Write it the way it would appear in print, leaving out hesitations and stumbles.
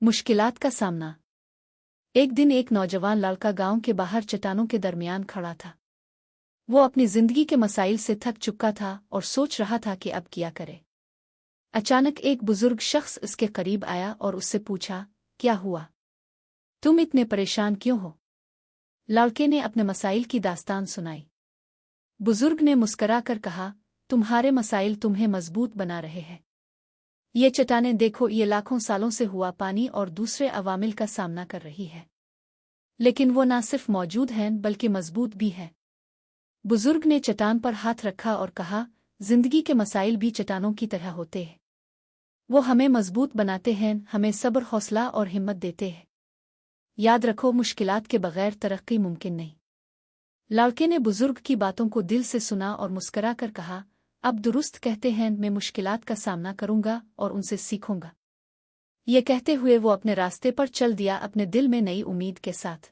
मुश्किलात का सामना। एक दिन एक नौजवान लड़का गांव के बाहर चट्टानों के दरमियान खड़ा था। वो अपनी जिंदगी के मसाइल से थक चुका था और सोच रहा था कि अब क्या करे। अचानक एक बुजुर्ग शख्स उसके करीब आया और उससे पूछा, क्या हुआ? तुम इतने परेशान क्यों हो? लड़के ने अपने मसाइल की दास्तान सुनाई। बुजुर्ग ने मुस्कराकर कहा, तुम्हारे मसाइल तुम्हें मजबूत बना रहे हैं। ये चट्टानें देखो, ये लाखों सालों से हुआ पानी और दूसरे अवामिल का सामना कर रही है, लेकिन वो ना सिर्फ मौजूद हैं बल्कि मजबूत भी है। बुजुर्ग ने चट्टान पर हाथ रखा और कहा, जिंदगी के मसाइल भी चट्टानों की तरह होते हैं। वो हमें मजबूत बनाते हैं, हमें सब्र, हौसला और हिम्मत देते हैं। याद रखो, मुश्किलात के बगैर तरक्की मुमकिन नहीं। लड़के ने बुजुर्ग की बातों को दिल से सुना और मुस्करा कर कहा, अब दुरुस्त कहते हैं, मैं मुश्किलात का सामना करूंगा और उनसे सीखूंगा। ये कहते हुए वो अपने रास्ते पर चल दिया, अपने दिल में नई उम्मीद के साथ।